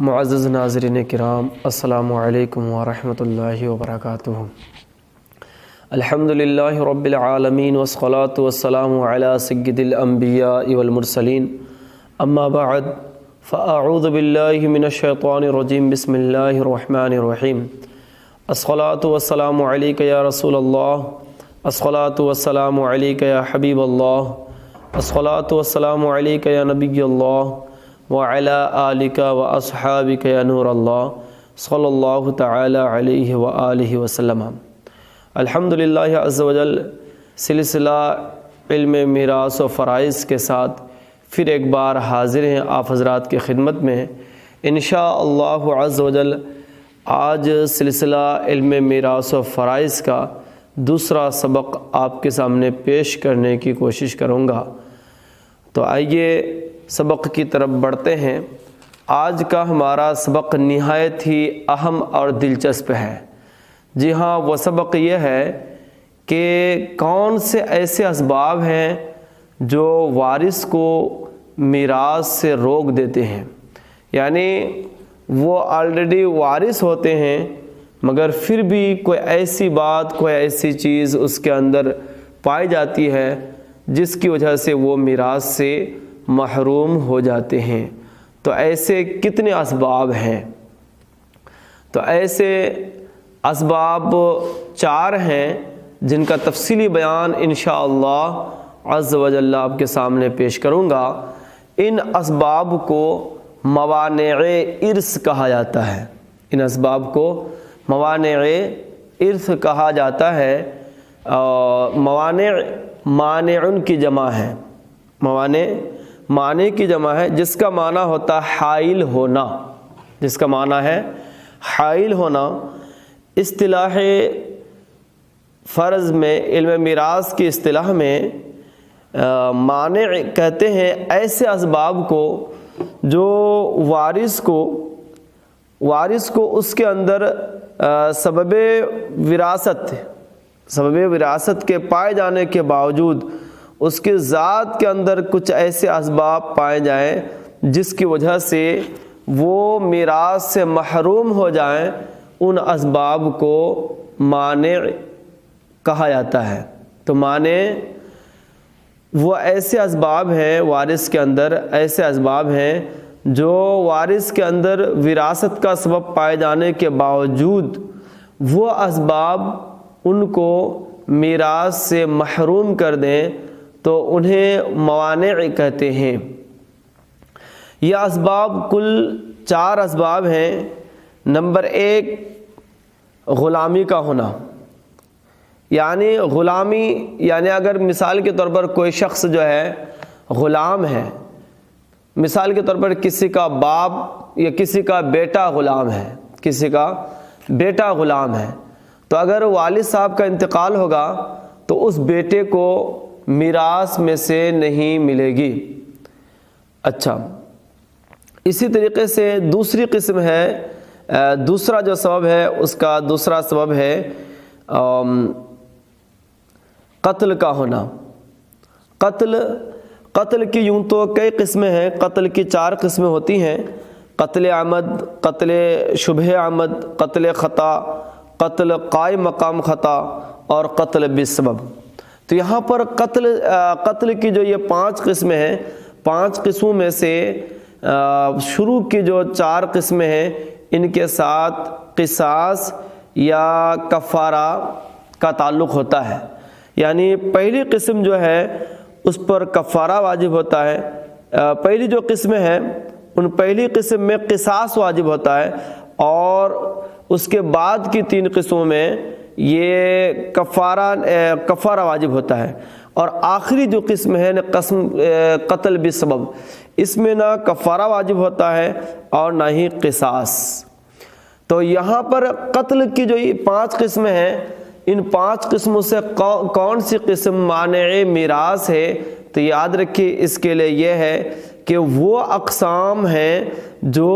معزز ناظرین کرام، السلام علیکم ورحمۃ اللہ وبرکاتہ۔ الحمدللہ رب العالمین والصلاة والسلام علی سید الانبیاء والمرسلین، اما بعد فاعوذ باللہ من الشیطان الرجیم، بسم اللہ الرحمن الرحیم۔ الصلاة والسلام علیک یا رسول اللہ، الصلاة والسلام علیک یا حبیب اللہ، الصلاة والسلام علیک یا نبی اللہ وعلی آلک و اصحابک یا نور اللہ، صلی اللہ تعالی علیہ وآلہ وسلم۔ الحمدللہ عز وجل سلسلہ علم میراث و فرائض کے ساتھ پھر ایک بار حاضر ہیں آپ حضرات کی خدمت میں۔ انشاءاللہ عز وجل آج سلسلہ علم میراث و فرائض کا دوسرا سبق آپ کے سامنے پیش کرنے کی کوشش کروں گا۔ تو آئیے سبق کی طرف بڑھتے ہیں۔ آج کا ہمارا سبق نہایت ہی اہم اور دلچسپ ہے۔ جی ہاں، وہ سبق یہ ہے کہ کون سے ایسے اسباب ہیں جو وارث کو میراث سے روک دیتے ہیں، یعنی وہ آلریڈی وارث ہوتے ہیں مگر پھر بھی کوئی ایسی بات، کوئی ایسی چیز اس کے اندر پائی جاتی ہے جس کی وجہ سے وہ میراث سے محروم ہو جاتے ہیں۔ تو ایسے کتنے اسباب ہیں؟ تو ایسے اسباب 4 ہیں جن کا تفصیلی بیان انشاءاللہ عز و جل آپ کے سامنے پیش کروں گا۔ ان اسباب کو موانع ارث کہا جاتا ہے۔ ان اسباب کو موانع ارث کہا جاتا ہے۔ موانع مانع کی جمع ہے، موانع معنی کی جمع ہے، جس کا معنی ہوتا ہے حائل ہونا، جس کا معنی ہے حائل ہونا۔ اصطلاح فرض میں، علم میراث کی اصطلاح میں مانع کہتے ہیں ایسے اسباب کو جو وارث کو اس کے اندر سبب وراثت کے پائے جانے کے باوجود اس کے ذات کے اندر کچھ ایسے اسباب پائے جائیں جس کی وجہ سے وہ میراث سے محروم ہو جائیں، ان اسباب کو مانع کہا جاتا ہے۔ تو مانع وہ ایسے اسباب ہیں وارث کے اندر، ایسے اسباب ہیں جو وارث کے اندر وراثت کا سبب پائے جانے کے باوجود وہ اسباب ان کو میراث سے محروم کر دیں تو انہیں موانع کہتے ہیں۔ یہ اسباب کل 4 اسباب ہیں۔ نمبر 1 غلامی کا ہونا، یعنی غلامی، یعنی اگر مثال کے طور پر کوئی شخص جو ہے غلام ہے، مثال کے طور پر کسی کا باپ یا کسی کا بیٹا غلام ہے، کسی کا بیٹا غلام ہے، تو اگر والد صاحب کا انتقال ہوگا تو اس بیٹے کو میراث میں سے نہیں ملے گی۔ اچھا، اسی طریقے سے دوسری قسم ہے، دوسرا جو سبب ہے اس کا دوسرا سبب ہے قتل کا ہونا۔ قتل کی یوں تو کئی قسمیں ہیں، قتل کی 4 قسمیں ہوتی ہیں: قتل عمد، قتل شبہ عمد، قتل خطا، قتل قائم مقام خطا اور قتل بالسبب۔ تو یہاں پر قتل کی جو یہ 5 قسمیں ہیں، 5 قسموں میں سے شروع کی جو 4 قسمیں ہیں ان کے ساتھ قصاص یا کفارہ کا تعلق ہوتا ہے، یعنی پہلی قسم جو ہے اس پر کفارہ واجب ہوتا ہے۔ پہلی جو قسمیں ہیں ان پہلی قسم میں قصاص واجب ہوتا ہے، اور اس کے بعد کی 3 قسموں میں یہ کفارہ واجب ہوتا ہے، اور آخری جو قسم ہے قتل بالسبب، اس میں نہ کفارہ واجب ہوتا ہے اور نہ ہی قصاص۔ تو یہاں پر قتل کی جو یہ 5 قسمیں ہیں، ان 5 قسموں سے کون سی قسم مانع میراث ہے؟ تو یاد رکھیے اس کے لیے یہ ہے کہ وہ اقسام ہیں جو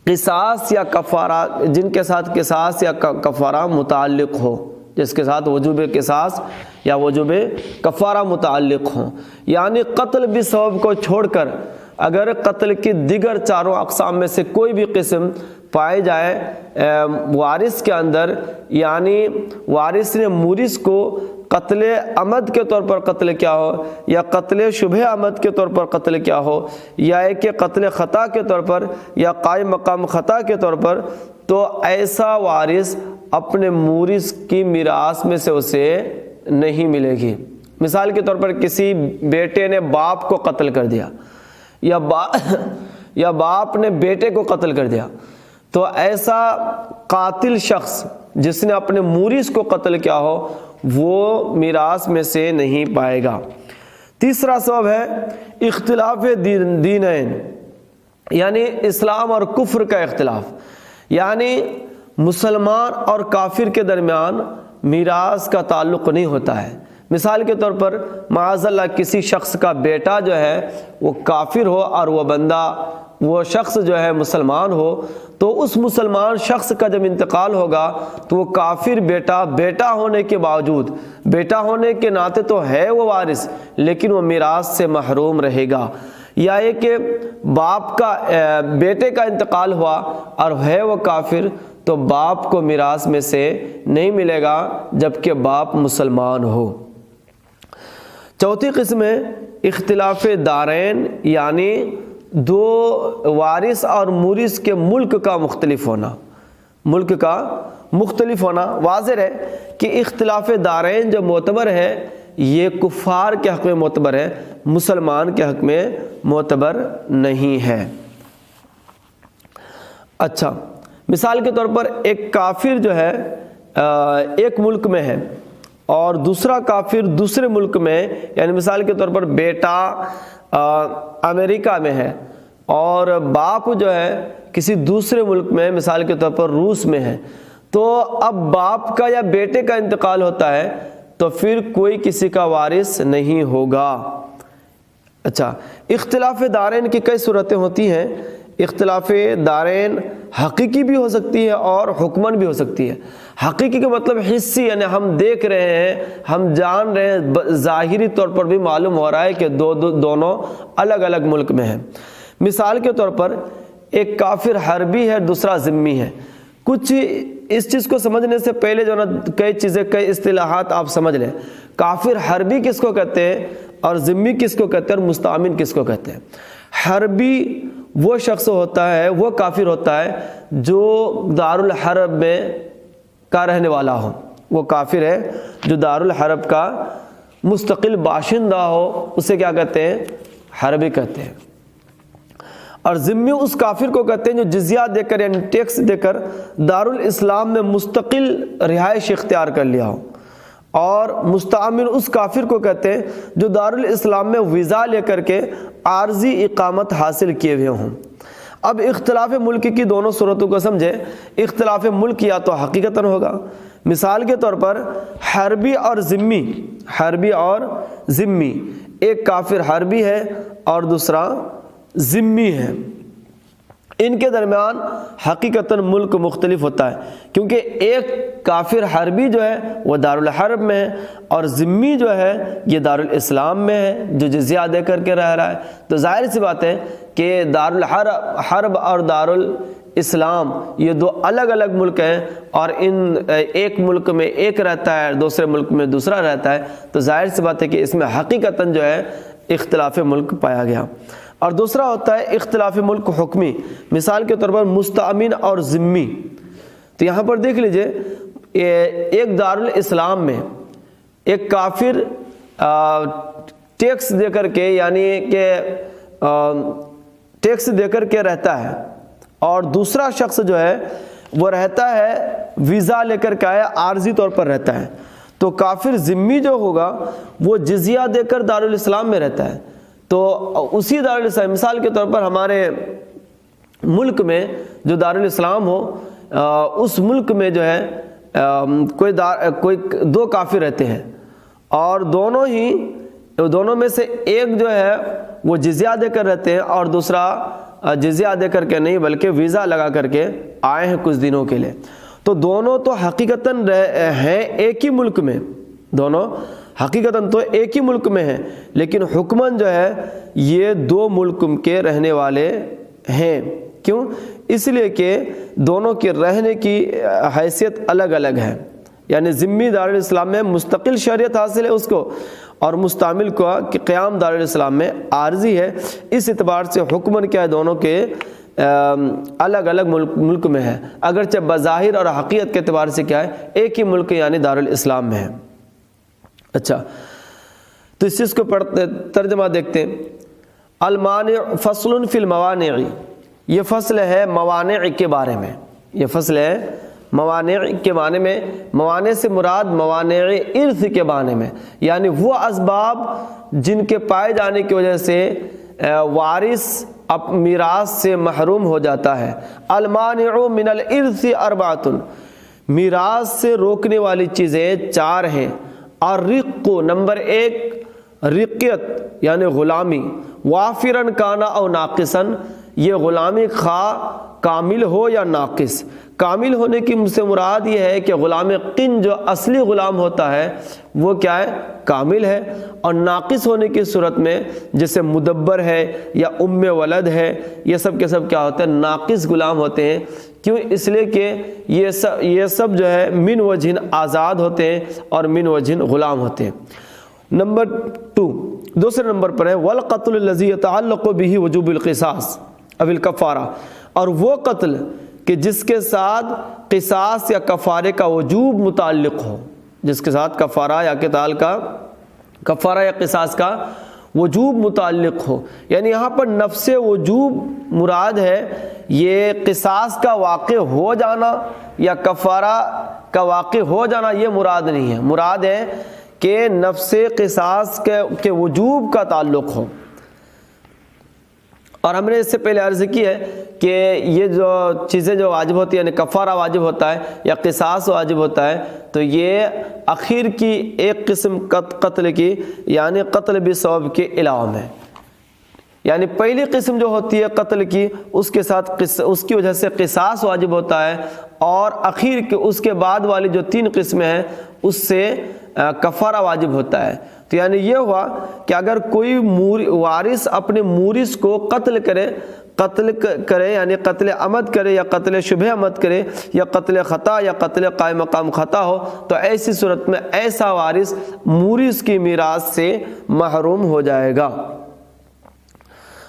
قصاص یا کفارہ، جن کے ساتھ قصاص یا کفارہ متعلق ہو، جس کے ساتھ وجوب قصاص یا وجوب کفارہ متعلق ہوں، یعنی قتل بسبب کو چھوڑ کر اگر قتل کی دیگر چاروں اقسام میں سے کوئی بھی قسم پائے جائے وارث کے اندر، یعنی وارث نے مورث کو قتل عمد کے طور پر قتل کیا ہو، یا قتل شبہ عمد کے طور پر قتل کیا ہو، یا ایک کہ قتل خطا کے طور پر، یا قائم مقام خطا کے طور پر، تو ایسا وارث اپنے مورث کی میراث میں سے اسے نہیں ملے گی۔ مثال کے طور پر کسی بیٹے نے باپ کو قتل کر دیا، یا باپ نے بیٹے کو قتل کر دیا، تو ایسا قاتل شخص جس نے اپنے مورث کو قتل کیا ہو وہ میراث میں سے نہیں پائے گا۔ تیسرا سبب ہے اختلاف دینین، یعنی اسلام اور کفر کا اختلاف، یعنی مسلمان اور کافر کے درمیان میراث کا تعلق نہیں ہوتا ہے۔ مثال کے طور پر معاذ اللہ کسی شخص کا بیٹا جو ہے وہ کافر ہو اور وہ شخص جو ہے مسلمان ہو، تو اس مسلمان شخص کا جب انتقال ہوگا تو وہ کافر بیٹا ہونے کے باوجود، بیٹا ہونے کے ناطے تو ہے وہ وارث، لیکن وہ میراث سے محروم رہے گا۔ یا یہ کہ باپ کا بیٹے کا انتقال ہوا اور ہے وہ کافر، تو باپ کو میراث میں سے نہیں ملے گا جبکہ باپ مسلمان ہو۔ چوتھی قسم ہے اختلاف دارین، یعنی دو وارث اور مورث کے ملک کا مختلف ہونا۔ واضح ہے کہ اختلاف دارین جو معتبر ہے یہ کفار کے حق میں معتبر ہے، مسلمان کے حق میں معتبر نہیں ہے۔ اچھا، مثال کے طور پر ایک کافر جو ہے ایک ملک میں ہے اور دوسرا کافر دوسرے ملک میں، یعنی مثال کے طور پر بیٹا امریکہ میں ہے اور باپ جو ہے کسی دوسرے ملک میں، مثال کے طور پر روس میں ہے، تو اب باپ کا یا بیٹے کا انتقال ہوتا ہے تو پھر کوئی کسی کا وارث نہیں ہوگا۔ اچھا، اختلاف دارین کی کئی صورتیں ہوتی ہیں۔ اختلاف دارین حقیقی بھی ہو سکتی ہے اور حکمن بھی ہو سکتی ہے۔ حقیقی کا مطلب حصی، یعنی ہم دیکھ رہے ہیں، ہم جان رہے ہیں، ظاہری طور پر بھی معلوم ہو رہا ہے کہ دونوں الگ الگ ملک میں ہیں۔ مثال کے طور پر ایک کافر حربی ہے، دوسرا ذمی ہے۔ کچھ اس چیز کو سمجھنے سے پہلے جو نا کئی اصطلاحات آپ سمجھ لیں۔ کافر حربی کس کو کہتے ہیں اور ذمی کس کو کہتے ہیں اور مستعمن کس کو کہتے ہیں؟ حربی وہ شخص ہوتا ہے، وہ کافر ہوتا ہے جو دارالحرب میں کا رہنے والا ہو، وہ کافر ہے جو دارالحرب کا مستقل باشندہ ہو، اسے کیا کہتے ہیں؟ حربی کہتے ہیں۔ اور ذمی اس کافر کو کہتے ہیں جو جزیہ دے کر یعنی ٹیکس دے کر دارالاسلام میں مستقل رہائش اختیار کر لیا ہو، اور مستعمن اس کافر کو کہتے ہیں جو دارالاسلام میں ویزا لے کر کے عارضی اقامت حاصل کیے ہوئے ہوں۔ اب اختلاف ملک کی دونوں صورتوں کو سمجھے۔ اختلاف ملک یا تو حقیقتاً ہوگا، مثال کے طور پر حربی اور ذمی، ایک کافر حربی ہے اور دوسرا ذمی ہے، ان کے درمیان حقیقتاً ملک مختلف ہوتا ہے، کیونکہ ایک کافر حربی جو ہے وہ دارالحرب میں ہے اور ذمی جو ہے یہ دارالاسلام میں ہے جو جزیہ دے کر کے رہ رہا ہے۔ تو ظاہر سی بات ہے کہ دارالحرب اور دارالاسلام یہ دو الگ الگ ملک ہیں، اور ان ایک ملک میں ایک رہتا ہے، دوسرے ملک میں دوسرا رہتا ہے، تو ظاہر سی بات ہے کہ اس میں حقیقتاً جو ہے اختلاف ملک پایا گیا۔ اور دوسرا ہوتا ہے اختلاف ملک حکمی، مثال کے طور پر مستعمن اور ذمی۔ تو یہاں پر دیکھ لیجئے، ایک دارالاسلام میں ایک کافر ٹیکس دے کر کے، یعنی کہ ٹیکس دے کر کے رہتا ہے، اور دوسرا شخص جو ہے وہ رہتا ہے ویزا لے کر کے آیا، عارضی طور پر رہتا ہے۔ تو کافر ذمی جو ہوگا وہ جزیہ دے کر دارالاسلام میں رہتا ہے، تو اسی دارالاسلام، مثال کے طور پر ہمارے ملک میں جو دارالاسلام ہو، اس ملک میں جو ہے کوئی دو کافر رہتے ہیں، اور دونوں میں سے ایک جو ہے وہ جزیہ دے کر رہتے ہیں اور دوسرا جزیہ دے کر کے نہیں بلکہ ویزا لگا کر کے آئے ہیں کچھ دنوں کے لیے۔ تو دونوں تو حقیقتاً ہیں ایک ہی ملک میں، دونوں حقیقتاً تو ایک ہی ملک میں ہیں، لیکن حکماً جو ہے یہ دو ملک کے رہنے والے ہیں۔ کیوں؟ اس لیے کہ دونوں کے رہنے کی حیثیت الگ الگ ہے، یعنی ذمی دارالاسلام میں مستقل شریعت حاصل ہے اس کو، اور مستعمل کا کہ قیام دارالاسلام میں عارضی ہے۔ اس اعتبار سے حکماً کیا ہے دونوں کے الگ الگ ملک میں ہے، اگرچہ بظاہر اور حقیقت کے اعتبار سے کیا ہے ایک ہی ملک یعنی دارالاسلام میں ہے۔ اچھا، تو اس چیز کو پڑھتے ترجمہ دیکھتے ہیں۔ المانع فصل فی الموانع، یہ فصل ہے موانع کے بارے میں، یہ فصل ہے موانع کے معنی میں۔ موانع سے مراد موانع ارث کے معنی میں، یعنی وہ اسباب جن کے پائے جانے کی وجہ سے وارث میراث سے محروم ہو جاتا ہے۔ المانع من الارث اربعۃ، میراث سے روکنے والی چیزیں چار ہیں۔ الرق، نمبر ایک رقیت یعنی غلامی، وافرن کانا او ناقصن، یہ غلامی خواہ کامل ہو یا ناقص۔ کامل ہونے کی سے مراد یہ ہے کہ غلام قن جو اصلی غلام ہوتا ہے وہ کیا ہے کامل ہے، اور ناقص ہونے کی صورت میں جیسے مدبر ہے یا ام ولد ہے، یہ سب کے سب کیا ہوتے ہیں ناقص غلام ہوتے ہیں۔ کیوں؟ اس لیے کہ یہ سب جو ہے من وجہ آزاد ہوتے ہیں اور من وجہ غلام ہوتے ہیں۔ نمبر 2، دوسرے نمبر پر ہے والقتل الذی يتعلق به وجوب القصاص او الکفارہ، اور وہ قتل کہ جس کے ساتھ قصاص یا کفارے کا وجوب متعلق ہو، جس کے ساتھ کفارہ یا قتال کا کفارہ یا قصاص کا وجوب متعلق ہو۔ یعنی یہاں پر نفس وجوب مراد ہے، یہ قصاص کا واقع ہو جانا یا کفارہ کا واقع ہو جانا یہ مراد نہیں ہے، مراد ہے کہ نفس قصاص کے وجوب کا تعلق ہو۔ اور ہم نے اس سے پہلے عرض کی ہے کہ یہ جو چیزیں جو واجب ہوتی ہیں یعنی کفارہ واجب ہوتا ہے یا قصاص واجب ہوتا ہے، تو یہ اخیر کی ایک قسم قتل کی یعنی قتل بسبب کے علاوہ میں، یعنی پہلی قسم جو ہوتی ہے قتل کی اس کے ساتھ اس کی وجہ سے قصاص واجب ہوتا ہے، اور اخیر کے اس کے بعد والی جو 3 قسمیں ہیں اس سے کفارہ واجب ہوتا ہے۔ تو یعنی یہ ہوا کہ اگر کوئی وارث اپنے مورث کو قتل کرے یعنی قتل عمد کرے یا قتل شبہ عمد کرے یا قتل خطا یا قتل قائم مقام خطا ہو، تو ایسی صورت میں ایسا وارث مورث کی میراث سے محروم ہو جائے گا۔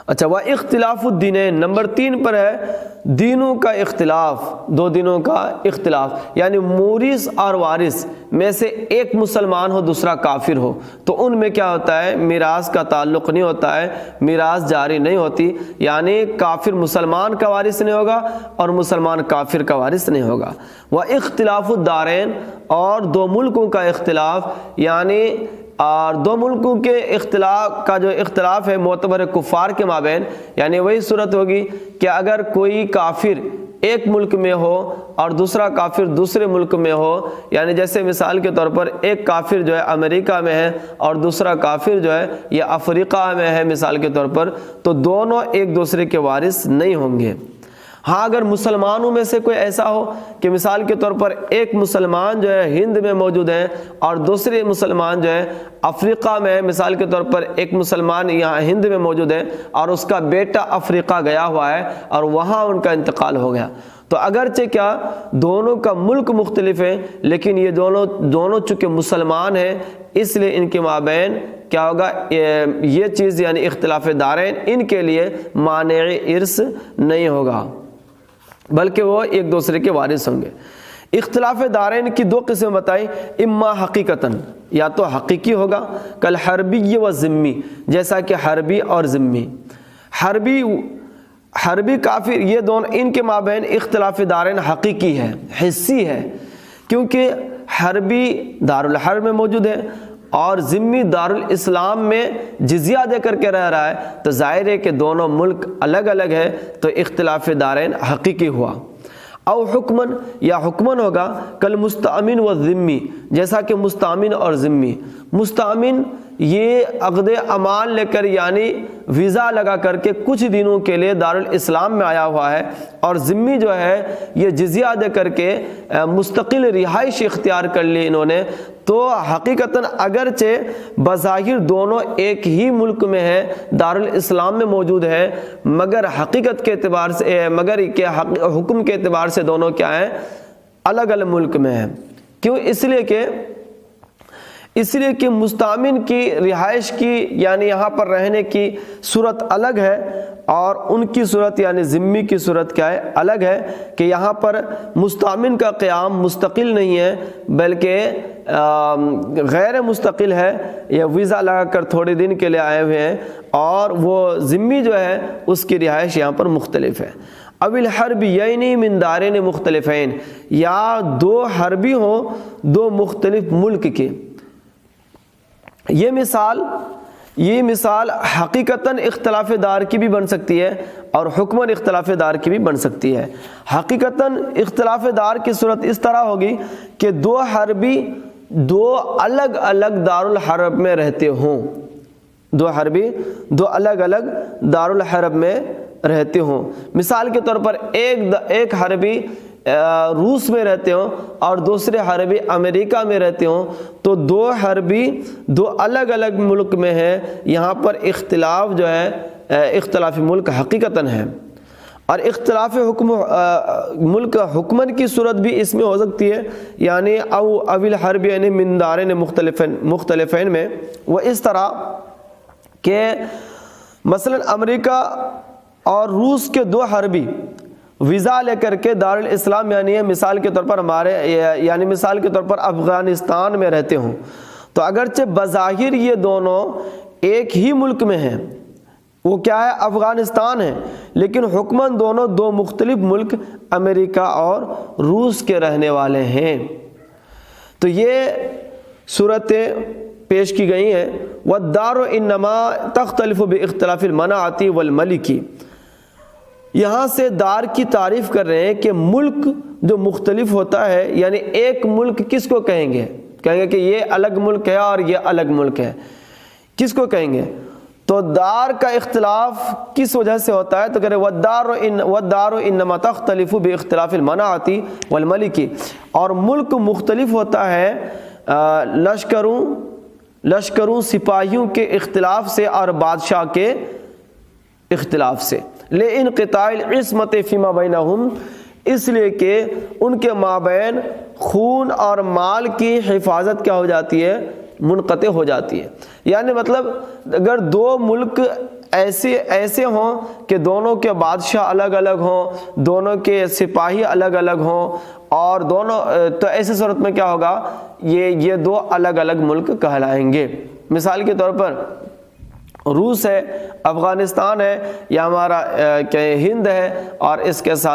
اچھا، وہ اختلاف الدینین، نمبر 3 پر ہے دینوں کا اختلاف، 2 دینوں کا اختلاف، یعنی مورث اور وارث میں سے ایک مسلمان ہو دوسرا کافر ہو، تو ان میں کیا ہوتا ہے میراث کا تعلق نہیں ہوتا ہے، میراث جاری نہیں ہوتی، یعنی کافر مسلمان کا وارث نہیں ہوگا اور مسلمان کافر کا وارث نہیں ہوگا۔ وہ اختلاف الدارین، اور 2 ملکوں کا اختلاف، یعنی اور 2 ملکوں کے اختلاف کا جو اختلاف ہے معتبر کفار کے مابین، یعنی وہی صورت ہوگی کہ اگر کوئی کافر ایک ملک میں ہو اور دوسرا کافر دوسرے ملک میں ہو، یعنی جیسے مثال کے طور پر ایک کافر جو ہے امریکہ میں ہے اور دوسرا کافر جو ہے یہ افریقہ میں ہے مثال کے طور پر، تو دونوں ایک دوسرے کے وارث نہیں ہوں گے۔ ہاں اگر مسلمانوں میں سے کوئی ایسا ہو کہ مثال کے طور پر ایک مسلمان جو ہے ہند میں موجود ہے اور دوسرے مسلمان جو ہے افریقہ میں ہے، مثال کے طور پر ایک مسلمان یہاں ہند میں موجود ہے اور اس کا بیٹا افریقہ گیا ہوا ہے اور وہاں ان کا انتقال ہو گیا، تو اگرچہ کیا دونوں کا ملک مختلف ہے لیکن یہ دونوں چونکہ مسلمان ہیں، اس لیے ان کے مابین کیا ہوگا یہ چیز یعنی اختلاف دارین ان کے لیے مانع ارث نہیں ہوگا بلکہ وہ ایک دوسرے کے وارث ہوں گے۔ اختلاف دارین کی 2 قسمیں بتائی، اما حقیقتاً، یا تو حقیقی ہوگا کل حربی و ذمی، جیسا کہ حربی اور ذمی۔ حربی کافر یہ دونوں ان کے مابین اختلاف دارین حقیقی ہے، حسی ہے، کیونکہ حربی دارالحرب میں موجود ہے اور ذمی دارالاسلام میں جزیہ دے کر کے رہ رہا ہے، تو ظاہر ہے کہ دونوں ملک الگ الگ ہے، تو اختلاف دارین حقیقی ہوا۔ او حکمن، یا حکمن ہوگا کل مستأمن و ذمی، جیسا کہ مستأمن اور ذمی۔ مستأمن یہ عقد امان لے کر یعنی ویزا لگا کر کے کچھ دنوں کے لیے دارالاسلام میں آیا ہوا ہے، اور ذمی جو ہے یہ جزیہ دے کر کے مستقل رہائش اختیار کر لی انہوں نے، تو حقیقتاً اگرچہ بظاہر دونوں ایک ہی ملک میں ہے، دارالاسلام میں موجود ہے، مگر حقیقت کے اعتبار سے حکم کے اعتبار سے دونوں کیا ہیں؟ الگ الگ ملک میں ہیں۔ کیوں؟ اس لیے کہ مستامن کی رہائش کی یعنی یہاں پر رہنے کی صورت الگ ہے، اور ان کی صورت یعنی ذمی کی صورت کیا ہے؟ الگ ہے، کہ یہاں پر مستامن کا قیام مستقل نہیں ہے بلکہ غیر مستقل ہے، یا ویزا لگا کر تھوڑے دن کے لیے آئے ہوئے ہیں، اور وہ ذمی جو ہے اس کی رہائش یہاں پر مختلف ہے۔ او الحربیین من دارین مختلفین، یا دو حربی ہوں دو مختلف ملک کے۔ یہ مثال حقیقتاً اختلاف دار کی بھی بن سکتی ہے اور حکماً اختلاف دار کی بھی بن سکتی ہے۔ حقیقتاً اختلاف دار کی صورت اس طرح ہوگی کہ دو حربی دو الگ الگ دارالحرب میں رہتے ہوں، دو حربی دو الگ الگ دارالحرب میں رہتے ہوں۔ مثال کے طور پر ایک حربی روس میں رہتے ہوں اور دوسرے حربی امریکہ میں رہتے ہوں، تو دو حربی دو الگ الگ ملک میں ہیں، یہاں پر اختلاف جو ہے اختلاف ملک حقیقتاً ہے۔ اور اختلاف ملک حکمن کی صورت بھی اس میں ہو سکتی ہے، یعنی او الحربین من دارین مختلفین میں، وہ اس طرح کہ مثلا امریکہ اور روس کے دو حربی ویزا لے کر کے دارالاسلام یعنی مثال کے طور پر افغانستان میں رہتے ہوں، تو اگرچہ بظاہر یہ دونوں ایک ہی ملک میں ہیں، وہ کیا ہے؟ افغانستان ہے، لیکن حکماً دونوں دو مختلف ملک امریکہ اور روس کے رہنے والے ہیں۔ تو یہ صورتیں پیش کی گئی ہیں۔ والدار انما تختلف باختلاف المناعۃ والملک، یہاں سے دار کی تعریف کر رہے ہیں کہ ملک جو مختلف ہوتا ہے، یعنی ایک ملک کس کو کہیں گے؟ کہیں گے کہ یہ الگ ملک ہے اور یہ الگ ملک ہے، کس کو کہیں گے؟ تو دار کا اختلاف کس وجہ سے ہوتا ہے؟ تو کہہ رہے والدار انما تختلف باختلاف المناعۃ والملک، اور ملک مختلف ہوتا ہے لشکروں سپاہیوں کے اختلاف سے اور بادشاہ کے اختلاف سے۔ لانقطاع العصمۃ فیما بینہم، اس لیے کہ ان کے مابین خون اور مال کی حفاظت کیا ہو جاتی ہے؟ منقطع ہو جاتی ہے۔ یعنی مطلب اگر دو ملک ایسے ہوں کہ دونوں کے بادشاہ الگ الگ ہوں، دونوں کے سپاہی الگ الگ ہوں، اور دونوں، تو ایسی صورت میں کیا ہوگا؟ یہ دو الگ الگ ملک کہلائیں گے۔ مثال کے طور پر روس ہے، افغانستان ہے، یا ہمارا ہند ہے، اور اس کے ساتھ